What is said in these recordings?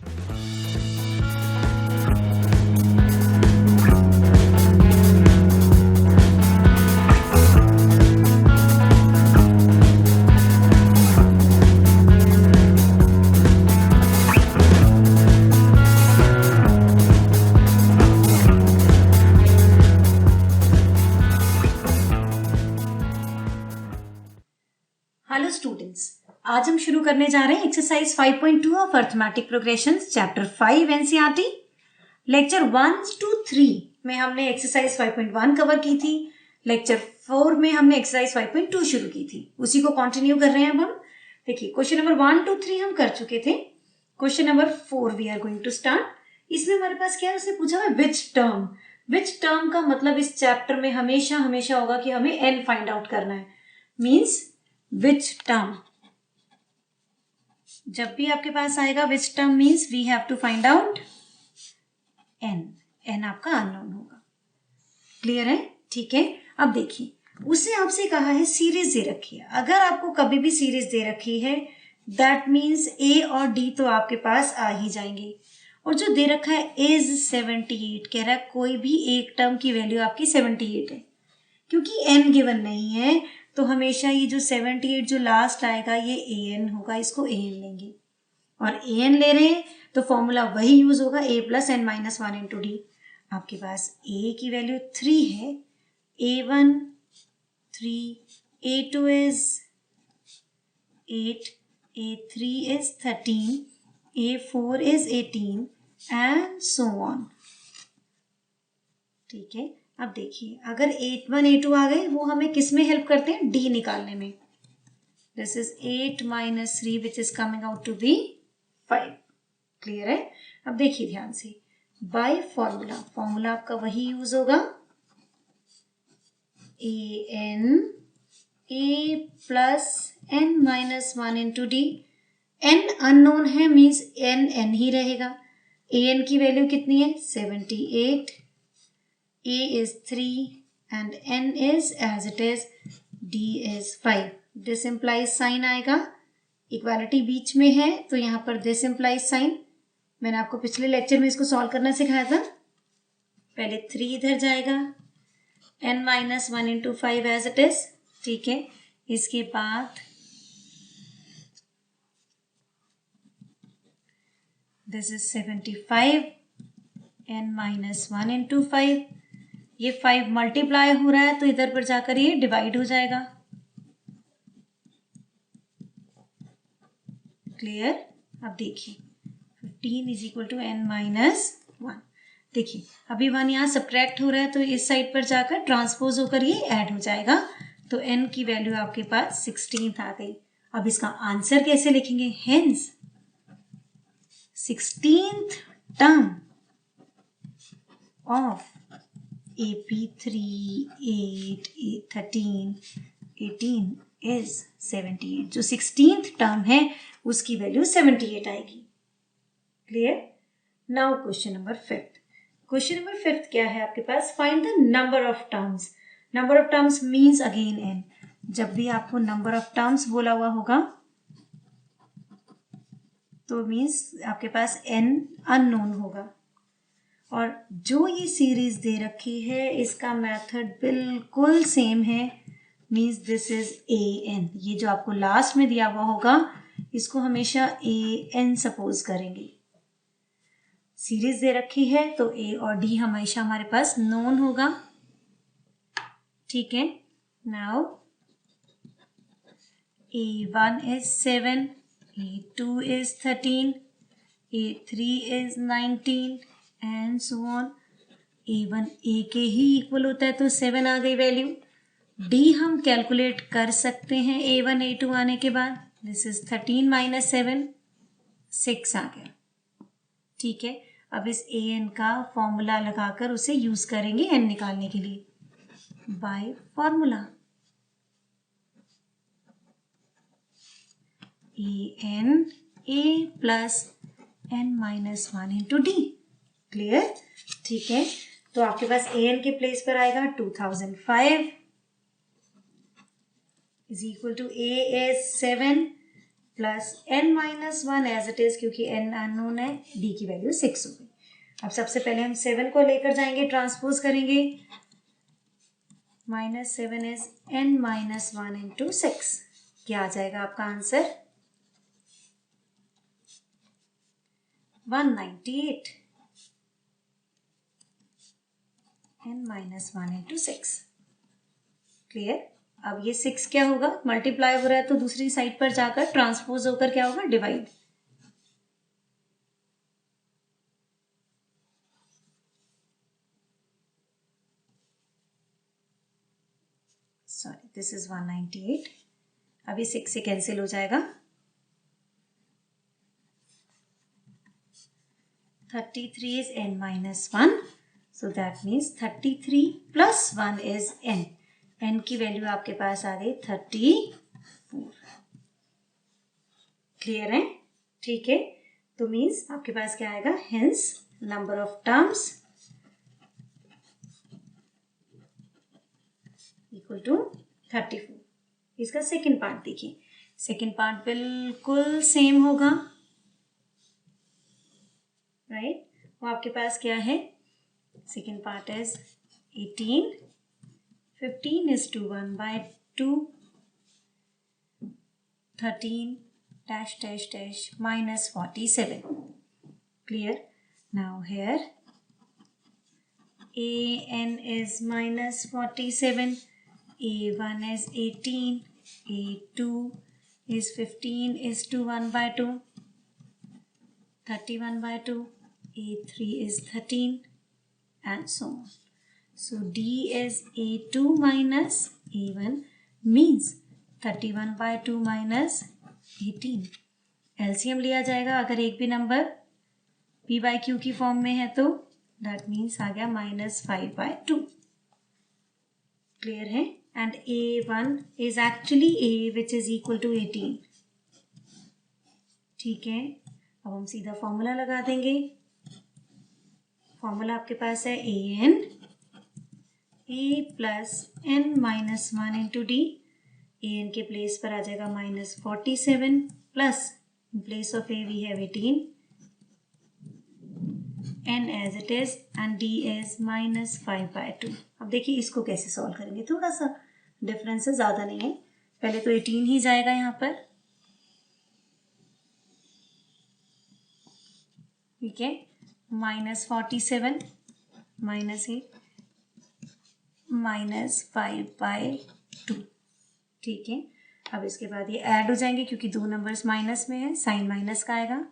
Hello students, आज हम शुरू करने जा रहे हैं exercise 5.2 of arithmetic progressions chapter 5 NCERT. Lecture 1 to 3 में हमने एक्सरसाइज 5.1 कवर की थी। लेक्चर 4 में हमने एक्सरसाइज 5.2 शुरू की थी, उसी को कंटिन्यू कर रहे हैं अब हम। देखिए, क्वेश्चन नंबर 1 to 3 हम कर चुके थे। Question number 4 we are going to start. इसमें हमारे पास क्या है, उसने पूछा है विच टर्म का मतलब इस चैप्टर में हमेशा हमेशा होगा कि हमें एन फाइंड आउट करना है। मीन्स which term, जब भी आपके पास आएगा which term means we have to find out n आपका अननोन होगा। क्लियर है? ठीक है। अब देखिए, उसने आपसे कहा है सीरीज दे रखी है। अगर आपको कभी भी सीरीज दे रखी है दैट मीन्स a और d तो आपके पास आ ही जाएंगे। और जो दे रखा है is 78, कह रहा है कोई भी एक टर्म की वैल्यू आपकी 78 है। क्योंकि n गिवन नहीं है तो हमेशा ये जो 78 जो लास्ट आएगा ये an होगा, इसको an लेंगे। और an ले रहे हैं तो फॉर्मूला वही यूज होगा a plus n minus 1 into D. आपके पास a की वैल्यू 3 है, a1 3, a2 is 8, a3 is 13, a4 is 18 and so on. ठीक है। अब देखिए, अगर a1 a2 आ गए वो हमें किस में हेल्प करते हैं, d निकालने में। This is 8 minus 3 which is coming out to be 5। Clear है? अब देखिए ध्यान से, बाय फॉर्मूला आपका वही यूज होगा, a plus n minus 1 into D. n unknown है मीन्स n ही रहेगा। an की वैल्यू कितनी है, 78, a is 3 and n is as it is, d is 5। This implies sign आएगा, इक्वालिटी बीच में है तो यहाँ पर दिस implies साइन। मैंने आपको पिछले लेक्चर में इसको सॉल्व करना सिखाया था। पहले 3 इधर जाएगा, n minus 1 into 5 as it is. ठीक है। इसके बाद this is 75, n minus 1 into 5। ये 5 मल्टीप्लाई हो रहा है तो इधर पर जाकर ये डिवाइड हो जाएगा। क्लियर? अब देखिए 15 is equal to n minus 1। देखिए अभी 1 यहाँ सब्ट्रैक्ट हो रहा है तो इस साइड पर जाकर ट्रांसपोज होकर ये ऐड हो जाएगा, तो n की वैल्यू आपके पास 16 आ गई। अब इसका आंसर कैसे लिखेंगे, hence 16th term of AP3, 8, 13, 18 is 78। जो 16th टर्म है उसकी वैल्यू 78 आएगी। Clear? Now question number 5। Question number 5 क्या है आपके पास, find the number of terms. Number of terms means again n। जब भी आपको नंबर ऑफ टर्म्स बोला हुआ होगा तो मीन्स आपके पास n अननोन होगा। और जो ये सीरीज दे रखी है इसका मेथड बिल्कुल सेम है, मीन्स दिस इज an। ये जो आपको लास्ट में दिया हुआ होगा इसको हमेशा an सपोज करेंगे। सीरीज दे रखी है तो a और d हमेशा हमारे पास नोन होगा। ठीक है। Now a1 is 7, a2 is 13, a3 is 19 and so on. a1 a के ही इक्वल होता है तो 7 आ गई वैल्यू। d हम कैलकुलेट कर सकते हैं a1 a2 आने के बाद। दिस इज 13 माइनस 7, 6 आ गया। ठीक है। अब इस an का फॉर्मूला लगाकर उसे यूज करेंगे n निकालने के लिए। By formula an a plus n minus 1 into D. Clear? ठीक है। तो आपके पास an के प्लेस पर आएगा 2005 is equal to a is 7, plus n minus 1 as it is, क्योंकि n अननोन है, d की वैल्यू 6 हो गई। अब सबसे पहले हम 7 को लेकर जाएंगे, ट्रांसपोज करेंगे, -7 इज n माइनस 1 इंटू 6। क्या आ जाएगा आपका answer? 198, n minus 1 into 6। Clear? अब ये 6 क्या होगा, मल्टीप्लाई हो रहा है तो दूसरी साइड पर जाकर ट्रांसपोज होकर क्या होगा, डिवाइड। Sorry, this is 198। अब ये 6 से कैंसिल हो जाएगा। 33 is n minus 1, so that means 33 plus 1 is n। n की वैल्यू आपके पास आ गई 34। क्लियर है? ठीक है, तो मीन्स आपके पास क्या आएगा, hence number of terms equal to 34। इसका सेकेंड पार्ट देखिए, सेकेंड पार्ट बिल्कुल सेम होगा, राइट? वो आपके पास क्या है, second part is 18, 15 is to 1 by 2, 13 dash dash dash minus 47. Clear? Now here an is minus 47, a1 is 18, a2 is 15 is to 1 by 2, 31 by 2, a3 is 13 and so on. So D is a2 minus a1 means 31 by 2 minus 18। LCM लिया जाएगा अगर एक भी number p by q की form में है तो that means आ गया -5 by 2। क्लियर है? And a1 is actually a which is equal to 18। ठीक है, अब हम सीधा फॉर्मूला लगा देंगे। फॉर्मूला आपके पास है an a plus n minus 1 into d. an के प्लेस पर आ जाएगा -47 plus in place of a we have 18, n as it is and d is -5 by 2। अब देखिए इसको कैसे सॉल्व करेंगे, थोड़ा सा डिफरेंस है, ज़्यादा नहीं है। पहले तो 18 ही जाएगा यहाँ पर, ठीक है, -47 -8 -5 by 2। ठीक है, अब इसके बाद ये ऐड हो जाएंगे क्योंकि दो नंबर्स माइनस में है, साइन माइनस का आएगा,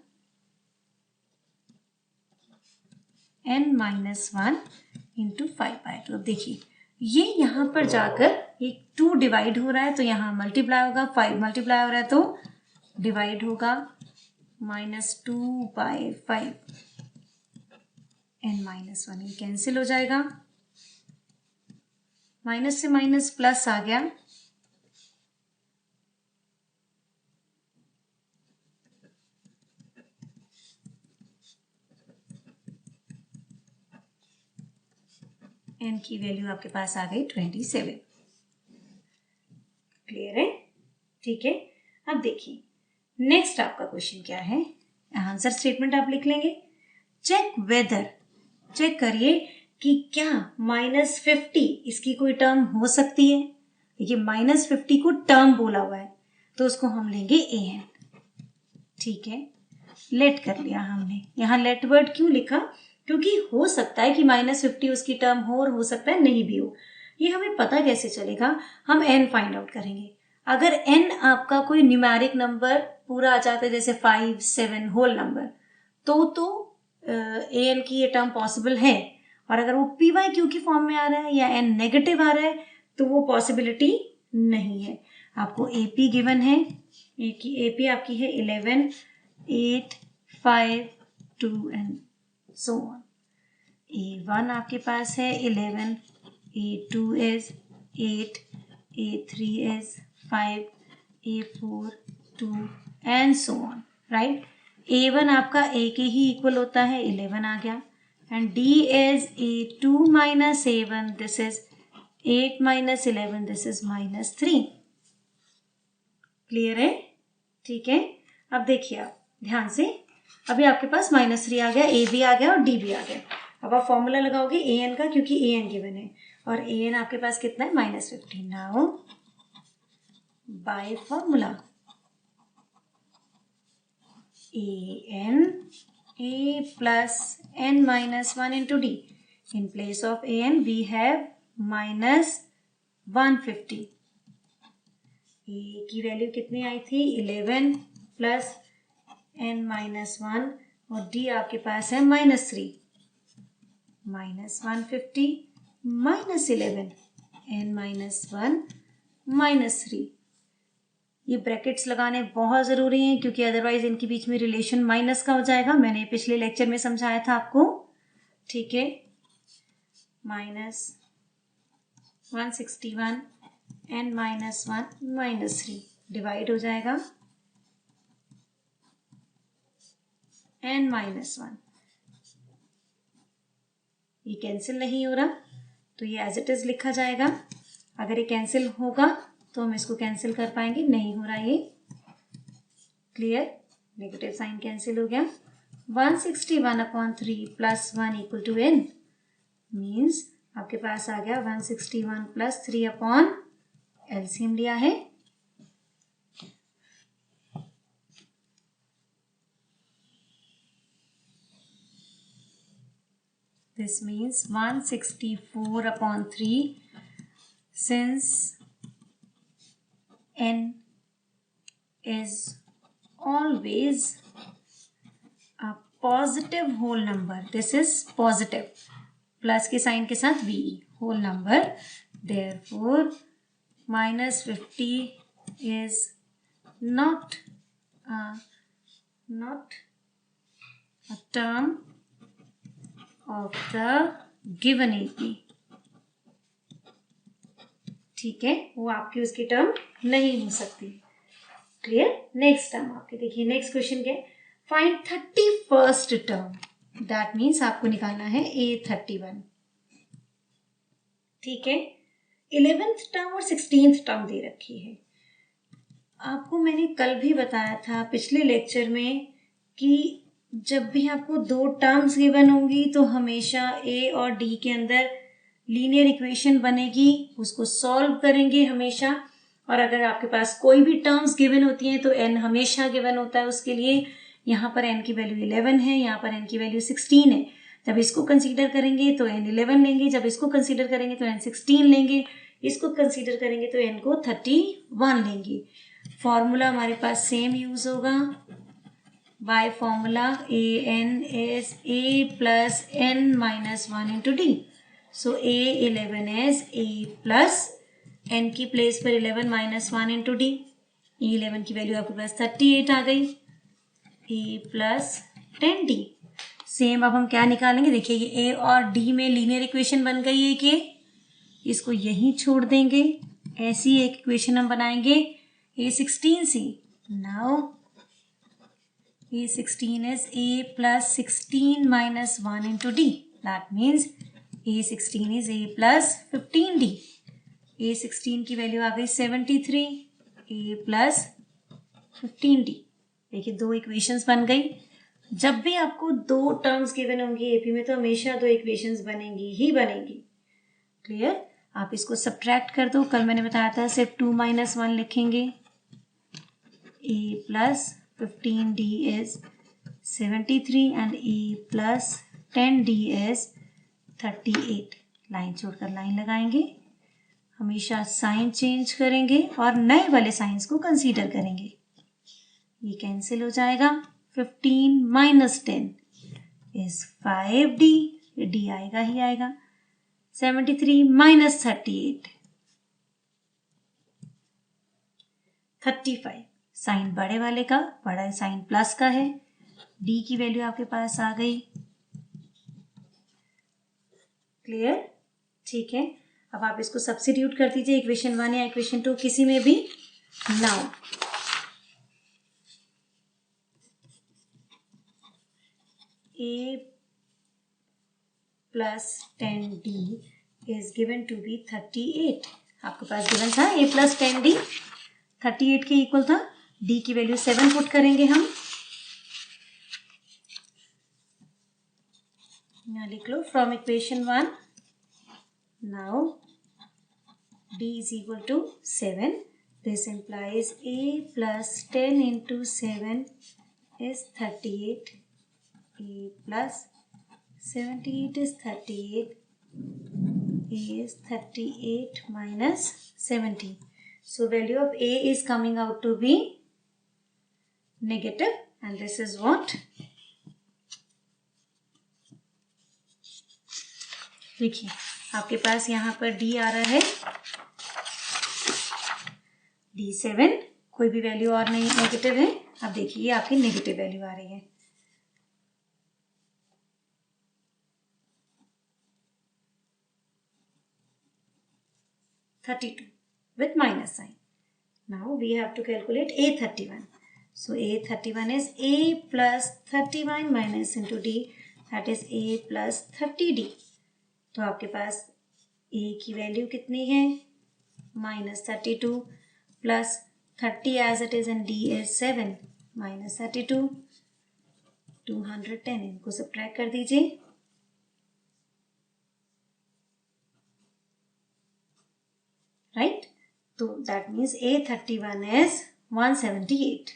n माइनस 1 इंटू 5 by 2। अब देखिए ये यहाँ पर जाकर एक 2 डिवाइड हो रहा है तो यहाँ मल्टीप्लाई होगा, 5 मल्टीप्लाई हो रहा है तो डिवाइड होगा, -2 by 5, n माइनस 1 ये कैंसिल हो जाएगा, माइनस से माइनस प्लस आ गया, n की वैल्यू आपके पास आ गई 27। क्लियर है? ठीक है, अब देखिए नेक्स्ट आपका क्वेश्चन क्या है, आंसर स्टेटमेंट आप लिख लेंगे। चेक वेदर, चेक करिए कि क्या -50 इसकी कोई टर्म हो सकती है। देखिए -50 को टर्म बोला हुआ है तो उसको हम लेंगे an। ठीक है, लेट कर लिया हमने, यहाँ लेट वर्ड क्यों लिखा, क्योंकि हो सकता है कि -50 उसकी टर्म हो और हो सकता है नहीं भी हो। ये हमें पता कैसे चलेगा, हम n फाइंड आउट करेंगे। अगर n आपका कोई न्यूमेरिक नंबर पूरा आ जाता है जैसे 5, 7 होल नंबर तो an की ये टर्म पॉसिबल है, और अगर वो p by q की फॉर्म में आ रहा है या n नेगेटिव आ रहा है तो वो पॉसिबिलिटी नहीं है। आपको AP गिवन है, AP आपकी है 11, 8, 5, 2 एंड सो ऑन। A1 आपके पास है 11, A2 is 8, A3 is 5, A4 2 and so on, right? A1 आपका A के ही इक्वल होता है, 11 आ गया, and D is A2 minus A1, this is 8 minus 11, this is -3। Clear है? ठीक है, अब देखिए आप ध्यान से, अभी आपके पास -3 आ गया, ए भी आ गया और डी भी आ गया। अब आप फॉर्मूला लगाओगे ए एन का, क्योंकि ए एन गिवन है और ए एन आपके पास कितना है -15। Now by formula a n a plus n -1 into d, in place of a n we have -150। A की वैल्यू कितनी आई थी 11 प्लस n-1 और d आपके पास है -3, -150 -11 n-1 -3। ये ब्रैकेट्स लगाने बहुत ज़रूरी हैं क्योंकि अदरवाइज इनके बीच में रिलेशन माइनस का हो जाएगा। मैंने पिछले लेक्चर में समझाया था आपको, ठीक है। -161 n-1 -3 डिवाइड हो जाएगा n-1, ये कैंसिल नहीं हो रहा तो ये एज इट इज लिखा जाएगा। अगर ये कैंसिल होगा तो हम इसको कैंसिल कर पाएंगे, नहीं हो रहा ये, क्लियर, नेगेटिव साइन कैंसिल हो गया। 161/3 + 1 = n मीन्स आपके पास आ गया 161 + 3 एलसीएम लिया है, this means 164/3 since n is always a positive whole number, this is positive, plus के साइन के साथ v whole number, therefore -50 is not a term of the given AP, ठीक है, वो आपकी उसकी टर्म नहीं हो सकती, क्लियर। नेक्स्ट टर्म आपके देखिए, नेक्स्ट क्वेश्चन क्या है, find 31st term, that means आपको निकालना है A31, ठीक है। 11th टर्म और 16th टर्म दे रखी है। आपको मैंने कल भी बताया था पिछले लेक्चर में कि जब भी आपको 2 टर्म्स गिवन होंगी तो हमेशा ए और डी के अंदर लीनियर इक्वेशन बनेगी, उसको सॉल्व करेंगे हमेशा। और अगर आपके पास कोई भी टर्म्स गिवन होती हैं तो n हमेशा गिवन होता है उसके लिए। यहाँ पर n की वैल्यू 11 है, यहाँ पर n की वैल्यू 16 है। जब इसको कंसीडर करेंगे तो n 11 लेंगे, जब इसको कंसीडर करेंगे तो n 16 लेंगे, इसको कंसीडर करेंगे तो n को 31 लेंगे। फॉर्मूला हमारे पास सेम यूज होगा, by formula an is a plus n-1 into d, so A11 is a plus n की प्लेस पर 11 - 1 into d, A11 की वैल्यू आपके पास 38 आ गई, a plus 10d। सेम अब हम क्या निकालेंगे, देखिए ये a और d में लीनियर इक्वेशन बन गई है कि इसको यहीं छोड़ देंगे, ऐसी एक इक्वेशन हम बनाएंगे A16 से। Now A16 is a plus 16 minus 1 into d, that means A16 is a plus 15d। A16 की वैल्यू आ गई 73, a plus 15d। देखिए 2 इक्वेशंस बन गई। जब भी आपको 2 टर्म्स गिवन होंगी एपी में तो हमेशा 2 इक्वेशंस बनेंगी ही बनेंगी, क्लियर। आप इसको सब्ट्रैक्ट कर दो, कल मैंने बताया था सिर्फ 2 - 1 लिखेंगे। a plus 15d is 73 and a plus 10d is 38। Line छोड़कर लाइन लगाएंगे, हमेशा साइन चेंज करेंगे और नए वाले साइंस को कंसीडर करेंगे। ये कैंसिल हो जाएगा, 15 - 10 is 5d, ये d आएगा ही आएगा। 73 - 38 35, साइन बड़े वाले का, बड़ा साइन प्लस का है, d की वैल्यू आपके पास आ गई, क्लियर, ठीक है। अब आप इसको सब्स्टिट्यूट कर दीजिए इक्वेशन 1 या इक्वेशन 2 किसी में भी। Now a plus 10d is given to be 38। आपके पास गिवन था a plus 10d 38 के इक्वल था, डी की वैल्यू 7 पुट करेंगे हम। यहाँ लिख लो from equation 1 now D is equal to 7. This implies a plus 10 into 7 is 38. a plus 78 is 38. a is 38 minus 17. So value of a is coming out to be negative, and this is what? देखिए आपके पास यहाँ पर d आ रहा है d7, कोई भी value और नहीं नेगेटिव है। अब देखिए ये आपकी नेगेटिव वैल्यू आ रही है। (32) with minus sign. Now we have to calculate A31. So A31 is A plus 31 minus into D, that is A plus 30D. तो आपके पास A की वैल्यू कितनी है? -32 plus 30 as it is and D is 7 minus 32 210. इनको subtract कर दीजिए। Right, तो that means A31 is 178.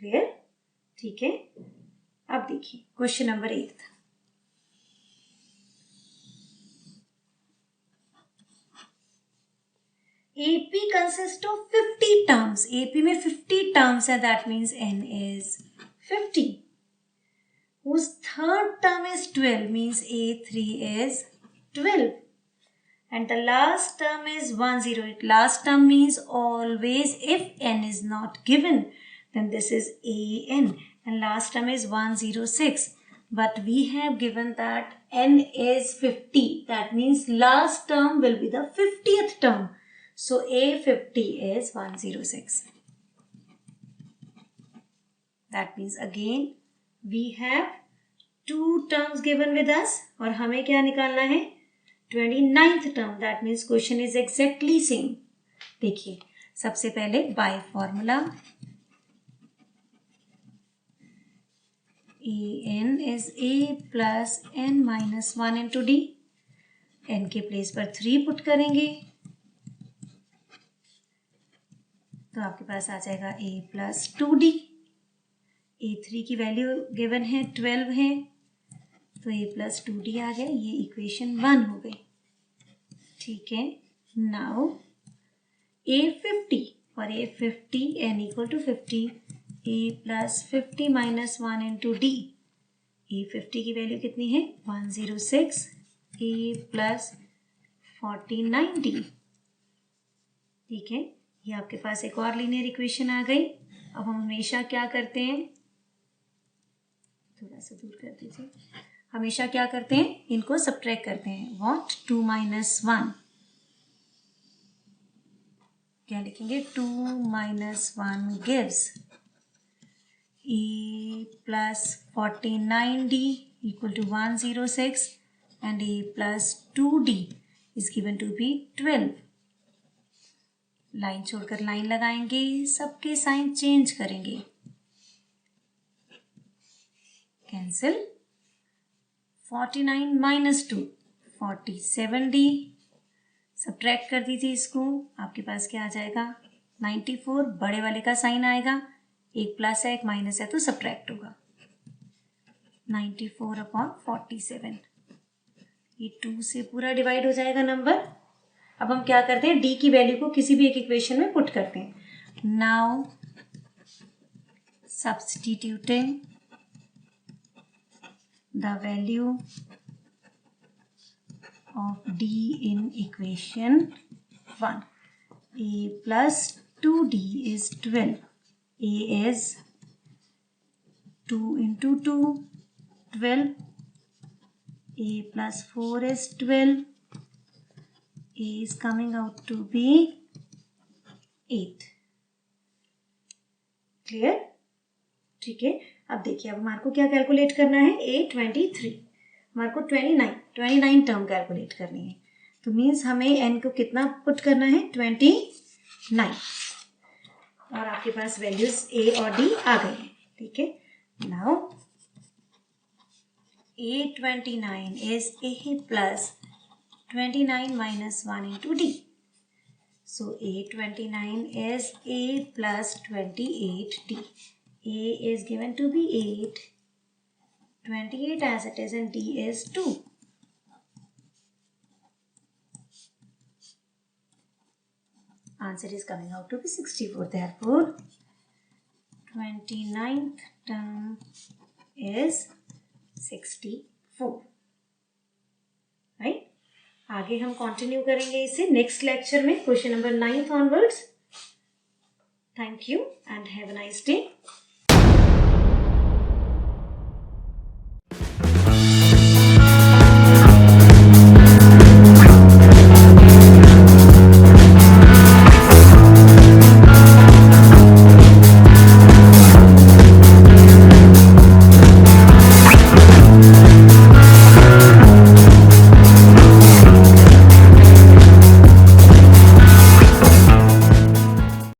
Clear? ठीक है, अब देखिए question number 8। AP consists of 50 terms. AP में 50 terms है, that means N is 50. Whose third term is 12 means A3 is 12. And the last term is 108. Last term means always if N is not given, then this is AN. And last term is 106. But we have given that N is 50. That means last term will be the 50th term. So A50 is 106. That means again we have two terms given with us और हमें क्या निकालना है? 29th term. That means question is exactly same. देखिए सबसे पहले by formula AN is A plus N minus 1 into D. N के place पर 3 पुट करेंगे तो आपके पास आ जाएगा A plus 2D. A3 की वैल्यू गिवन है 12 है तो A plus 2D आ गया। ये इक्वेशन 1 हो गई। ठीक है, now A50, for A50 N equal to 50, A plus 50 minus 1 into D. A50 की वैल्यू कितनी है? 106. A plus 49D. ठीक है, ये आपके पास एक और लीनियर इक्वेशन आ गई। अब हम हमेशा क्या करते हैं, थोड़ा सा दूर कर दीजिए, हमेशा क्या करते हैं, इनको सब्ट्रैक्ट करते हैं। व्हाट? 2 minus 1, क्या लिखेंगे? 2 minus 1 gives A plus 49D equal to 106 and A plus 2D is given to be 12. Line छोड़कर लाइन लगाएंगे, सबके साइन चेंज करेंगे, कैंसिल। 49 minus 2 47D, सब्ट्रैक्ट कर दीजिए इसको, आपके पास क्या आ जाएगा? 94। बड़े वाले का साइन आएगा, एक प्लस है एक माइनस है तो सब्ट्रैक्ट होगा। 94/47, ये 2 से पूरा डिवाइड हो जाएगा नंबर। अब हम क्या करते हैं, डी की वैल्यू को किसी भी एक इक्वेशन में पुट करते हैं। Now substituting the value of D in equation 1, A plus 2D is 12. A is 2 into 2, 12. A plus 4 is 12. A is coming out to be 8. Clear? ठीक है, अब देखिए अब हमारे को क्या कैलकुलेट करना है? A23, हमारे को 29 टर्म कैलकुलेट करनी है। तो मीन्स हमें n को कितना पुट करना है? 29। और आपके पास वैल्यूज ए और डी आ गई हैं, ठीक है। Now A29 is A plus 29 minus 1 into D. So A29 is A plus 28D. A is given to be 8, 28 as it is, and D is 2. Answer is coming out to be 64. Therefore, 29th term is 64. Right, आगे हम continue करेंगे इसे next lecture में, question number 9 onwards. Thank you and have a nice day.